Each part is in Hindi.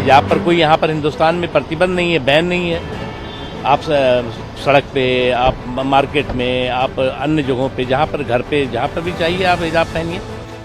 हिजाब पर कोई यहाँ पर हिंदुस्तान में प्रतिबंध नहीं है, बैन नहीं है। आप सड़क पे, आप मार्केट में, आप अन्य जगहों पे, जहाँ पर घर पे, जहाँ पर भी चाहिए आप हिजाब पहनिए।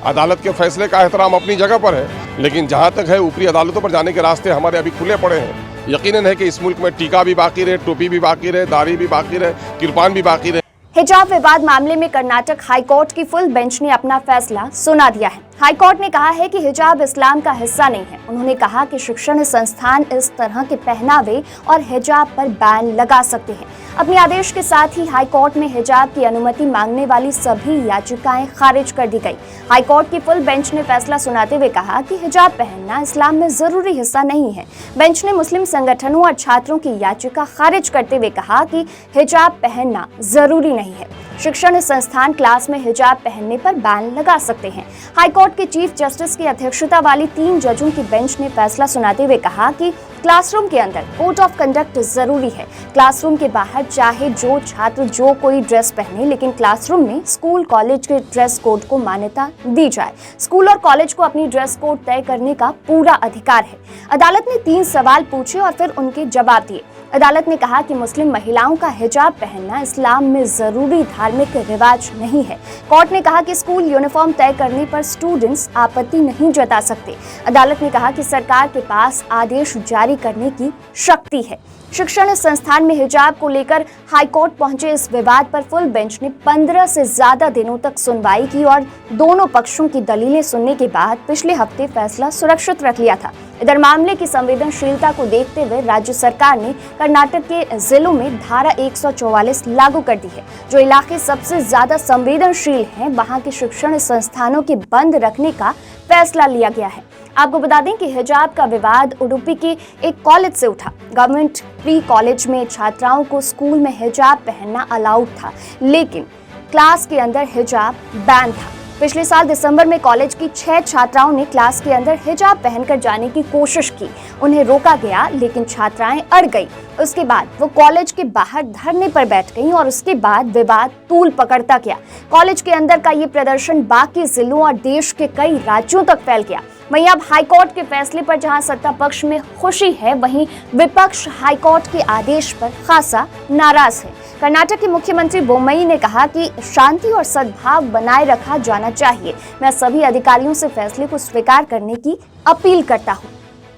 अदालत के फैसले का एहतराम अपनी जगह पर है, लेकिन जहाँ तक है ऊपरी अदालतों पर जाने के रास्ते हमारे अभी खुले पड़े हैं। यकीनन है कि इस मुल्क में टीका भी बाकी रहे, टोपी भी बाकी रहे, दाढ़ी भी बाकी रहे, किरपान भी बाकी रहे। हिजाब विवाद मामले में कर्नाटक हाईकोर्ट की फुल बेंच ने अपना फैसला सुना दिया है। हाईकोर्ट ने कहा है कि हिजाब इस्लाम का हिस्सा नहीं है। उन्होंने कहा कि शिक्षण संस्थान इस तरह के पहनावे और हिजाब पर बैन लगा सकते हैं। अपने आदेश के साथ ही हाईकोर्ट में हिजाब की अनुमति मांगने वाली सभी याचिकाएं खारिज कर दी गई। हाईकोर्ट की फुल बेंच ने फैसला सुनाते हुए कहा कि हिजाब पहनना इस्लाम में जरूरी हिस्सा नहीं है। बेंच ने मुस्लिम संगठनों और छात्रों की याचिका खारिज करते हुए कहा कि हिजाब पहनना जरूरी नहीं है। शिक्षण संस्थान क्लास में हिजाब पहनने पर बैन लगा सकते हैं। हाईकोर्ट के चीफ जस्टिस की अध्यक्षता वाली 3 जजों की बेंच ने फैसला सुनाते हुए कहा कि क्लासरूम के अंदर कोड ऑफ कंडक्ट जरूरी है। क्लासरूम के बाहर चाहे जो छात्र जो कोई ड्रेस पहने, लेकिन क्लासरूम में स्कूल कॉलेज के ड्रेस कोड को मान्यता दी जाए। स्कूल और कॉलेज को अपनी ड्रेस कोड तय करने का पूरा अधिकार है। अदालत ने 3 सवाल पूछे और फिर उनके जवाब दिए। अदालत ने कहा कि मुस्लिम महिलाओं का हिजाब पहनना इस्लाम में जरूरी धार्मिक रिवाज नहीं है। कोर्ट ने कहा कि स्कूल यूनिफॉर्म तय करने पर स्टूडेंट्स आपत्ति नहीं जता सकते। अदालत ने कहा कि सरकार के पास आदेश जारी करने की शक्ति है। शिक्षण संस्थान में हिजाब को लेकर हाईकोर्ट पहुंचे इस विवाद पर फुल बेंच ने 15 से ज्यादा दिनों तक सुनवाई की और दोनों पक्षों की दलीलें सुनने के बाद पिछले हफ्ते फैसला सुरक्षित रख लिया था। इधर मामले की संवेदनशीलता को देखते हुए राज्य सरकार ने कर्नाटक के जिलों में धारा 144 लागू कर दी है। जो इलाके सबसे ज्यादा संवेदनशील हैं, वहां के शिक्षण संस्थानों के बंद रखने का फैसला लिया गया है। आपको बता दें कि हिजाब का विवाद उडुपी के एक कॉलेज से उठा। गवर्नमेंट प्री कॉलेज में छात्राओं को स्कूल में हिजाब पहनना अलाउड था, लेकिन क्लास के अंदर हिजाब बैन था। पिछले साल दिसंबर में कॉलेज की 6 छात्राओं ने क्लास के अंदर हिजाब पहनकर जाने की कोशिश की। उन्हें रोका गया, लेकिन छात्राएं अड़ गई। उसके बाद वो कॉलेज के बाहर धरने पर बैठ गईं और उसके बाद विवाद तूल पकड़ता गया। कॉलेज के अंदर का ये प्रदर्शन बाकी जिलों और देश के कई राज्यों तक फैल गया। वहीं अब हाईकोर्ट के फैसले पर जहां सत्ता पक्ष में खुशी है, वहीं विपक्ष हाईकोर्ट के आदेश पर खासा नाराज है। कर्नाटक के मुख्यमंत्री बोम्मई ने कहा कि शांति और सद्भाव बनाए रखा जाना चाहिए। मैं सभी अधिकारियों से फैसले को स्वीकार करने की अपील करता हूं।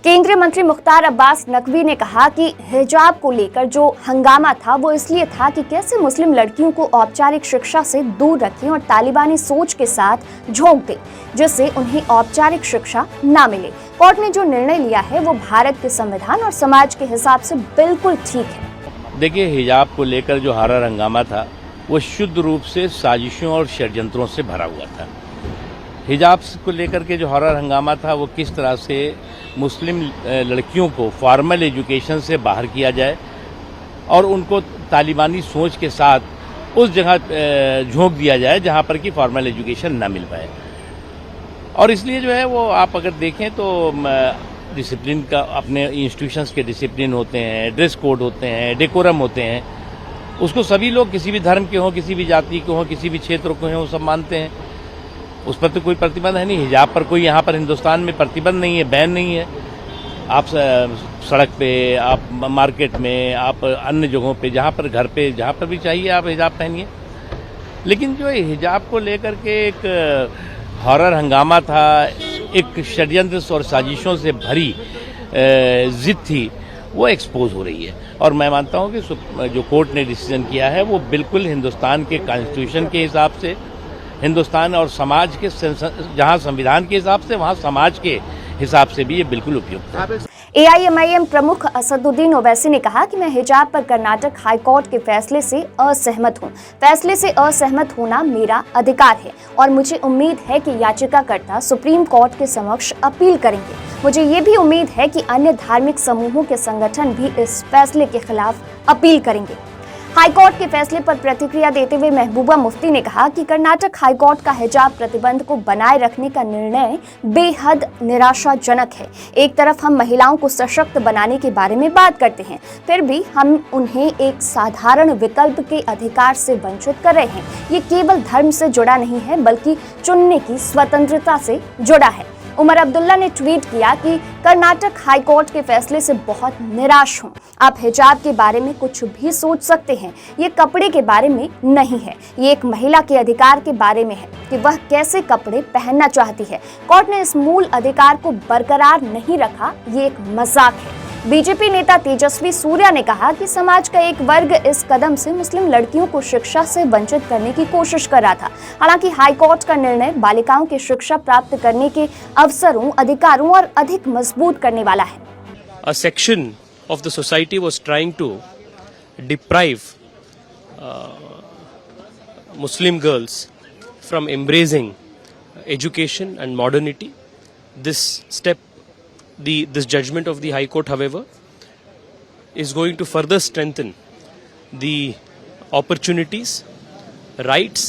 केंद्रीय मंत्री मुख्तार अब्बास नकवी ने कहा कि हिजाब को लेकर जो हंगामा था वो इसलिए था कि कैसे मुस्लिम लड़कियों को औपचारिक शिक्षा से दूर रखें और तालिबानी सोच के साथ झोंक दें, जिससे उन्हें औपचारिक शिक्षा ना मिले। कोर्ट ने जो निर्णय लिया है वो भारत के संविधान और समाज के हिसाब से बिल्कुल ठीक है। देखिए, हिजाब को लेकर जो हारा हंगामा था वो शुद्ध रूप से साजिशों और षड्यंत्रों से भरा हुआ था। हिजाब को लेकर के जो हारा हंगामा था वो किस तरह से मुस्लिम लड़कियों को फॉर्मल एजुकेशन से बाहर किया जाए और उनको तालिबानी सोच के साथ उस जगह झोंक दिया जाए जहां पर कि फॉर्मल एजुकेशन ना मिल पाए। और इसलिए जो है वो आप अगर देखें तो डिसिप्लिन का, अपने इंस्टीट्यूशंस के डिसिप्लिन होते हैं, ड्रेस कोड होते हैं, डेकोरम होते हैं, उसको सभी लोग किसी भी धर्म के हों, किसी भी जाति के हों, किसी भी क्षेत्र के हों, सब मानते हैं। उस पर तो कोई प्रतिबंध है नहीं। हिजाब पर कोई यहाँ पर हिंदुस्तान में प्रतिबंध नहीं है, बैन नहीं है। आप सड़क पे, आप मार्केट में, आप अन्य जगहों पे, जहाँ पर घर पे, जहाँ पर भी चाहिए आप हिजाब पहनिए। लेकिन जो हिजाब को लेकर के एक हॉरर हंगामा था, एक षड्यंत्र और साजिशों से भरी जिद थी, वो एक्सपोज हो रही है। और मैं मानता हूँ कि जो कोर्ट ने डिसीजन किया है वो बिल्कुल हिंदुस्तान के कॉन्स्टिट्यूशन के हिसाब से, हिंदुस्तान और समाज के, जहां संविधान के हिसाब से वहां समाज के हिसाब से भी ये बिल्कुल उपयुक्त है। AIMIM प्रमुख असदुद्दीन ओवैसी ने कहा कि मैं हिजाब पर कर्नाटक हाईकोर्ट के फैसले से असहमत हूं। फैसले से असहमत होना मेरा अधिकार है और मुझे उम्मीद है कि याचिकाकर्ता सुप्रीम कोर्ट के समक्ष अपील करेंगे। मुझे ये भी उम्मीद है कि अन्य धार्मिक समूहों के संगठन भी इस फैसले के खिलाफ अपील करेंगे। हाईकोर्ट के फैसले पर प्रतिक्रिया देते हुए महबूबा मुफ्ती ने कहा कि कर्नाटक हाईकोर्ट का हिजाब प्रतिबंध को बनाए रखने का निर्णय बेहद निराशाजनक है। एक तरफ हम महिलाओं को सशक्त बनाने के बारे में बात करते हैं, फिर भी हम उन्हें एक साधारण विकल्प के अधिकार से वंचित कर रहे हैं। ये केवल धर्म से जुड़ा नहीं है, बल्कि चुनने की स्वतंत्रता से जुड़ा है। उमर अब्दुल्ला ने ट्वीट किया कि कर्नाटक हाईकोर्ट के फैसले से बहुत निराश हूं। आप हिजाब के बारे में कुछ भी सोच सकते हैं, ये कपड़े के बारे में नहीं है, ये एक महिला के अधिकार के बारे में है कि वह कैसे कपड़े पहनना चाहती है। कोर्ट ने इस मूल अधिकार को बरकरार नहीं रखा, ये एक मजाक है। बीजेपी नेता तेजस्वी सूर्या ने कहा कि समाज का एक वर्ग इस कदम से मुस्लिम लड़कियों को शिक्षा से वंचित करने की कोशिश कर रहा था। हालांकि हाईकोर्ट का निर्णय बालिकाओं की शिक्षा प्राप्त करने के अवसरों, अधिकारों और अधिक मजबूत करने वाला है। A section of the society was trying to deprive Muslim girls from embracing education and modernity. This step, this judgment of the High Court, however, is going to further strengthen the opportunities, rights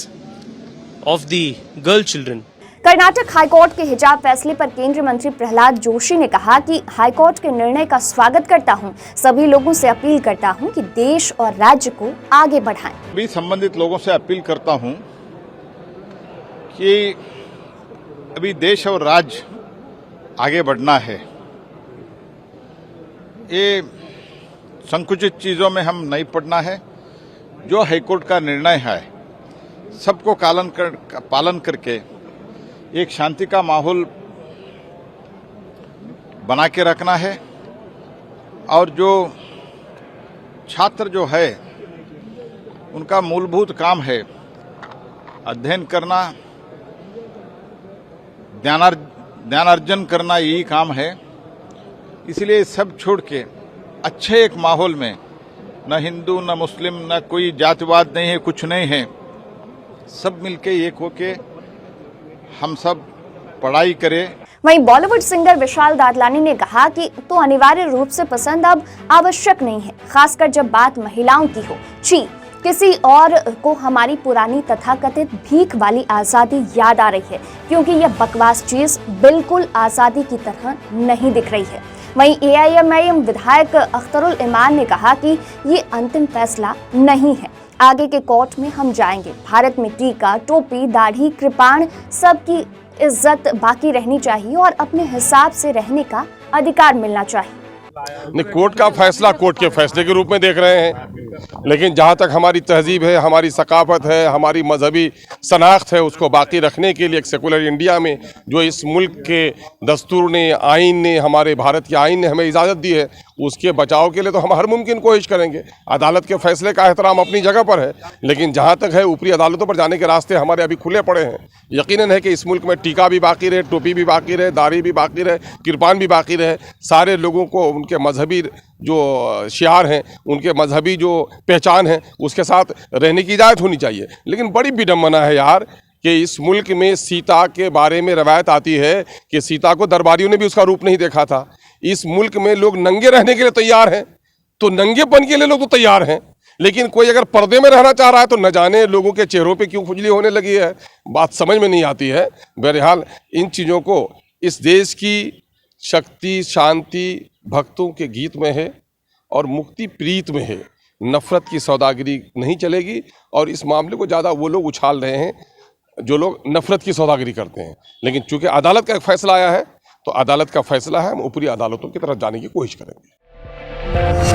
of the girl children. Karnataka high court के हिजाब फैसले पर केंद्रीय मंत्री प्रहलाद जोशी ने कहा कि हाईकोर्ट के निर्णय का स्वागत करता हूं। सभी लोगों से अपील करता हूं कि देश और राज्य को आगे बढ़ाएं। भी संबंधित लोगों से अपील करता हूं कि अभी देश और राज्य आगे बढ़ना है। ये संकुचित चीज़ों में हम नहीं पड़ना है। जो हाईकोर्ट का निर्णय है सबको पालन करके एक शांति का माहौल बना के रखना है। और जो छात्र जो है उनका मूलभूत काम है अध्ययन करना, ज्ञानार्जन करना, यही काम है। इसलिए सब छोड़ के अच्छे एक माहौल में, न हिंदू न मुस्लिम न कोई जातिवाद नहीं है, कुछ नहीं है, सब मिलके एक होके हम सब पढ़ाई करें। वहीं बॉलीवुड सिंगर विशाल दादलानी ने कहा कि तो अनिवार्य रूप से पसंद अब आवश्यक नहीं है, खासकर जब बात महिलाओं की हो। छी, किसी और को हमारी पुरानी तथाकथित भीख वाली आज़ादी याद आ रही है, क्योंकि यह बकवास चीज बिल्कुल आज़ादी की तरह नहीं दिख रही है। वहीं AIMIM विधायक अख्तरुल ईमान ने कहा कि ये अंतिम फैसला नहीं है, आगे के कोर्ट में हम जाएंगे। भारत में टीका, टोपी, दाढ़ी, कृपाण, सबकी इज्जत बाकी रहनी चाहिए और अपने हिसाब से रहने का अधिकार मिलना चाहिए। नहीं, कोर्ट का फैसला कोर्ट के फैसले के रूप में देख रहे हैं, लेकिन जहाँ तक हमारी तहजीब है, हमारी सकाफत है, हमारी मजहबी शनाख्त है, उसको बाकी रखने के लिए एक सेकुलर इंडिया में जो इस मुल्क के दस्तूर ने, आइन ने, हमारे भारत के आइन ने हमें इजाज़त दी है, उसके बचाव के लिए तो हम हर मुमकिन कोशिश करेंगे। अदालत के फैसले का एहतराम अपनी जगह पर है, लेकिन जहाँ तक है ऊपरी अदालतों पर जाने के रास्ते हमारे अभी खुले पड़े हैं। यकीनन है कि इस मुल्क में टीका भी बाकी रहे, टोपी भी बाकी रहे, दाढ़ी भी बाकी रहे, कृपान भी बाकी रहे। सारे लोगों को उनके मजहबी जो शियार हैं, उनके मजहबी जो पहचान है, उसके साथ रहने की इजाज़त होनी चाहिए। लेकिन बड़ी विडम्बना है यार कि इस मुल्क में सीता के बारे में रवायत आती है कि सीता को दरबारियों ने भी उसका रूप नहीं देखा था। इस मुल्क में लोग नंगे रहने के लिए तैयार हैं, तो नंगेपन के लिए लोग तो तैयार हैं, लेकिन कोई अगर पर्दे में रहना चाह रहा है तो न जाने लोगों के चेहरों पे क्यों खुजली होने लगी है, बात समझ में नहीं आती है। बहरहाल इन चीज़ों को इस देश की शक्ति, शांति भक्तों के गीत में है और मुक्ति प्रीत में है। नफ़रत की सौदागरी नहीं चलेगी और इस मामले को ज़्यादा वो लोग उछाल रहे हैं जो लोग नफ़रत की सौदागरी करते हैं। लेकिन चूँकि अदालत का एक फैसला आया है तो अदालत का फैसला है, हम ऊपरी अदालतों की तरफ जाने की कोशिश करेंगे।